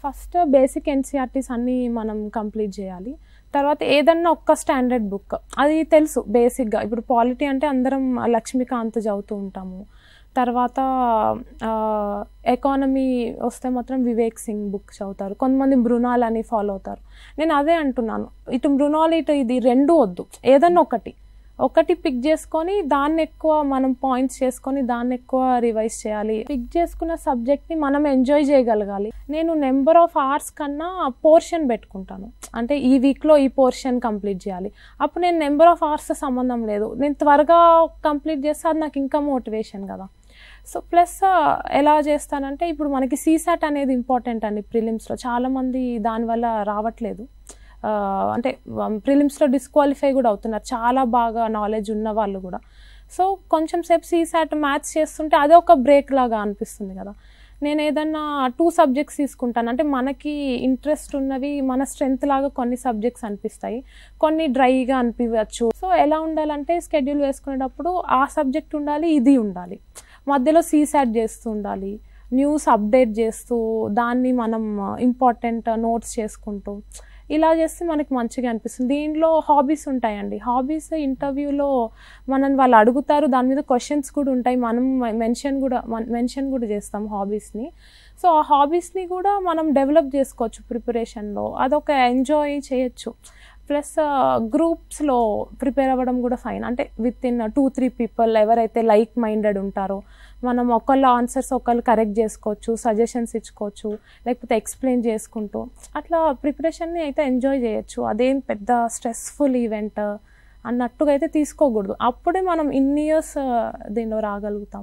First basic NCERTs అన్నీ మనం complete చేయాలి. తర్వాత ఏదన్నా ఒక్క స్టాండర్డ్ బుక్ అది తెలుసు బేసిక్గా. ఇప్పుడు పాలిటీ అంటే అందరం లక్ష్మీకాంత్ చదువుతూ ఉంటాము. తర్వాత ఎకానమీ వస్తే మాత్రం వివేక్ సింగ్ బుక్ చదువుతారు. కొంతమంది మృణాల్ అని ఫాలో అవుతారు. నేను అదే అంటున్నాను, ఇటు మృణాల్ ఇటు ఇది రెండు వద్దు, ఏదన్నా ఒకటి పిక్ చేసుకొని దాన్ని ఎక్కువ మనం పాయింట్స్ చేసుకొని దాన్ని ఎక్కువ రివైజ్ చేయాలి. పిక్ చేసుకున్న సబ్జెక్ట్ని మనం ఎంజాయ్ చేయగలగాలి. నేను నెంబర్ ఆఫ్ అవర్స్ కన్నా పోర్షన్ పెట్టుకుంటాను. అంటే ఈ వీక్లో ఈ పోర్షన్ కంప్లీట్ చేయాలి. అప్పుడు నేను నెంబర్ ఆఫ్ అవర్స్ సంబంధం లేదు, నేను త్వరగా కంప్లీట్ చేస్తే అది నాకు ఇంకా మోటివేషన్ కదా. సో ప్లస్ ఎలా చేస్తానంటే, ఇప్పుడు మనకి సీసాట్ అనేది ఇంపార్టెంట్ అండి ప్రిలిమ్స్లో. చాలామంది దానివల్ల రావట్లేదు, అంటే ప్రిలిమ్స్లో డిస్క్వాలిఫై కూడా అవుతున్నారు, చాలా బాగా నాలెడ్జ్ ఉన్న వాళ్ళు కూడా. సో కొంచెం సేపు సీసాట్ మ్యాథ్స్ చేస్తుంటే అదే ఒక బ్రేక్ లాగా అనిపిస్తుంది కదా. నేను ఏదన్నా 2 సబ్జెక్ట్స్ తీసుకుంటాను, అంటే మనకి ఇంట్రెస్ట్ ఉన్నవి మన స్ట్రెంగ్త్ లాగా కొన్ని సబ్జెక్ట్స్ అనిపిస్తాయి, కొన్ని డ్రైగా అనిపించవచ్చు. సో ఎలా ఉండాలంటే స్కెడ్యూల్ వేసుకునేటప్పుడు ఆ సబ్జెక్ట్ ఉండాలి, ఇది ఉండాలి, మధ్యలో సీసాట్ చేస్తూ ఉండాలి, న్యూస్ అప్డేట్ చేస్తూ దాన్ని మనం ఇంపార్టెంట్ నోట్స్ చేసుకుంటూ ఇలా చేస్తే మనకి మంచిగా అనిపిస్తుంది. దీంట్లో హాబీస్ ఉంటాయండి. హాబీస్ ఇంటర్వ్యూలో మనల్ని వాళ్ళు అడుగుతారు, దాని మీద క్వశ్చన్స్ కూడా ఉంటాయి, మనం మెన్షన్ కూడా చేస్తాం హాబీస్ని. సో ఆ హాబీస్ని కూడా మనం డెవలప్ చేసుకోవచ్చు ప్రిపరేషన్లో, అదొక ఎంజాయ్ చేయొచ్చు. ప్లస్ గ్రూప్స్లో ప్రిపేర్ అవ్వడం కూడా ఫైన్. అంటే విత్ ఇన్ 2-3 పీపుల్ ఎవరైతే లైక్ మైండెడ్ ఉంటారో మనం ఒకళ్ళ ఆన్సర్స్ ఒకళ్ళు కరెక్ట్ చేసుకోవచ్చు, సజెషన్స్ ఇచ్చుకోవచ్చు, లేకపోతే ఎక్స్ప్లెయిన్ చేసుకుంటూ అట్లా ప్రిపరేషన్ని అయితే ఎంజాయ్ చేయొచ్చు. అదేం పెద్ద స్ట్రెస్ఫుల్ ఈవెంట్ అన్నట్టుగా అయితే తీసుకోకూడదు. అప్పుడే మనం ఇన్ని ఇయర్స్ దీనిలో రాగలుగుతాం.